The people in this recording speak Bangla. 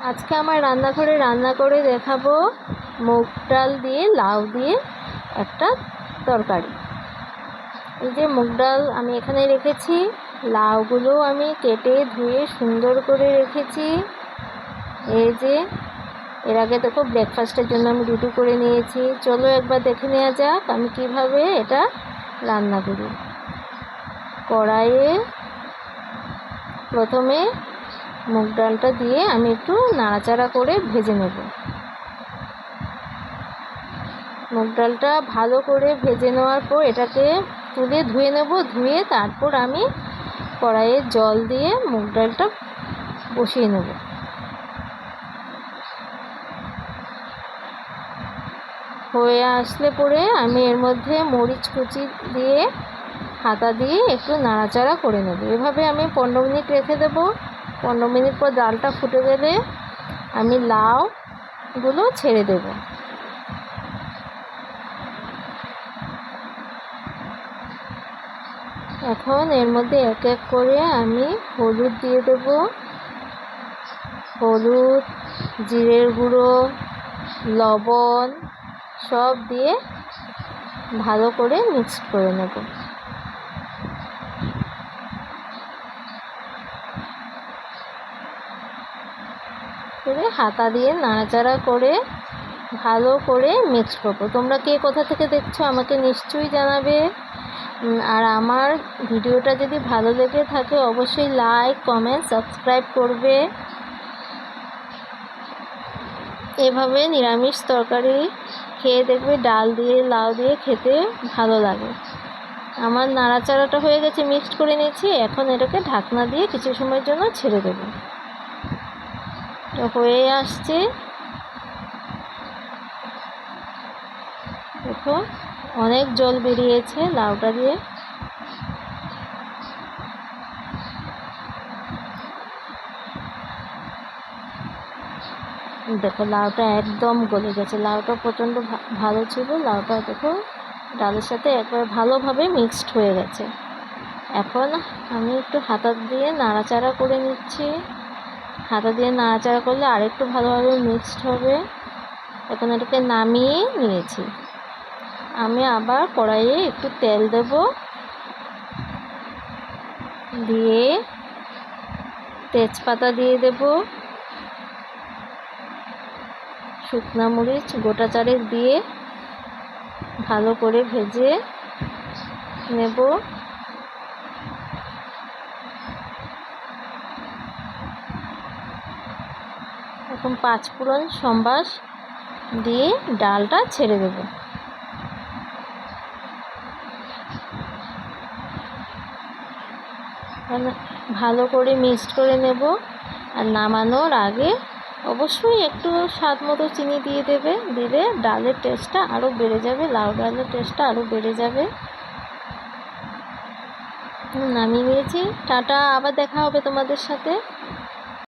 আজকে আমার রান্নাঘরে রান্না করে দেখাবো মুগ ডাল দিয়ে লাউ দিয়ে একটা তরকারি। এই যে মুগ ডাল আমি এখানে রেখেছি, লাউগুলো আমি কেটে ধুয়ে সুন্দর করে রেখেছি। এই যে এর আগে দেখো ব্রেকফাস্টের জন্য আমি রুটি করে নিয়েছি। চলো একবার দেখে নেওয়া যাক আমি কিভাবে এটা রান্না করি। কড়াইয়ে প্রথমে মুগ ডালটা দিয়ে আমি একটু নাড়াচাড়া করে ভেজে নেব। মুগ ডালটা ভালো করে ভেজে নেওয়ার পর এটাকে তুলে ধুয়ে নেব। ধুয়ে তারপর আমি কড়াইয়ে জল দিয়ে মুগ ডালটা বসিয়ে নেব। হয়ে আসলে পরে আমি এর মধ্যে মরিচ কুচি দিয়ে হাতা দিয়ে একটু নাড়াচাড়া করে নেব। এভাবে আমি 15 মিনিট রেখে দেব। 15 মিনিট পর ডালটা ফুটে গেলে আমি লাউগুলো ছেড়ে দেব। এখন এর মধ্যে এক এক করে আমি হলুদ দিয়ে দেব। হলুদ, জিরের গুঁড়ো, লবণ সব দিয়ে ভালো করে মিক্সড করে নেব। হাতা দিয়ে নাড়াচাড়া করে ভালো করে মিক্স করবো। তোমরা কে কোথা থেকে দেখছো আমাকে নিশ্চয়ই জানাবে। আর আমার ভিডিওটা যদি ভালো লেগে থাকে অবশ্যই লাইক, কমেন্ট, সাবস্ক্রাইব করবে। এভাবে নিরামিষ তরকারি খেয়ে দেখবে ডাল দিয়ে লাউ দিয়ে খেতে ভালো লাগে। আমার নাড়াচাড়াটা হয়ে গেছে, মিক্সড করে নিয়েছি। এখন এটাকে ঢাকনা দিয়ে কিছু সময়ের জন্য ছেড়ে দেবো। হয়ে আসছে, দেখো অনেক জল বেরিয়েছে লাউটা দিয়ে। দেখো লাউটা একদম গলে গেছে। লাউটা প্রচণ্ড ভালো ছিল। লাউটা দেখো ডালের সাথে একবার ভালোভাবে মিক্সড হয়ে গেছে। এখন আমি একটু হাতা দিয়ে নাড়াচাড়া করে নিচ্ছি। হাতা দিয়ে নাড়াচাড়া করলে আরেকটু ভালোভাবে মিক্সড হবে। এখন এটাকে নামিয়ে নিয়েছি। আমি আবার কড়াইয়ে একটু তেল দেব, দিয়ে তেজপাতা দিয়ে দেব, শুকনো মরিচ গোটা চারেক দিয়ে ভালো করে ভেজে নেব। এখন 5 ফোড়ন সম্বাস দিয়ে ডালটা ছেড়ে দেব। ভালো করে মিক্সড করে নেব। আর নামানোর আগে অবশ্যই একটু স্বাদ মতো চিনি দিয়ে দেবে। দিলে ডালের টেস্টটা আরও বেড়ে যাবে, লাউ ডালের টেস্টটা আরও বেড়ে যাবে। নামিয়ে নিয়েছি। টাটা, আবার দেখা হবে তোমাদের সাথে।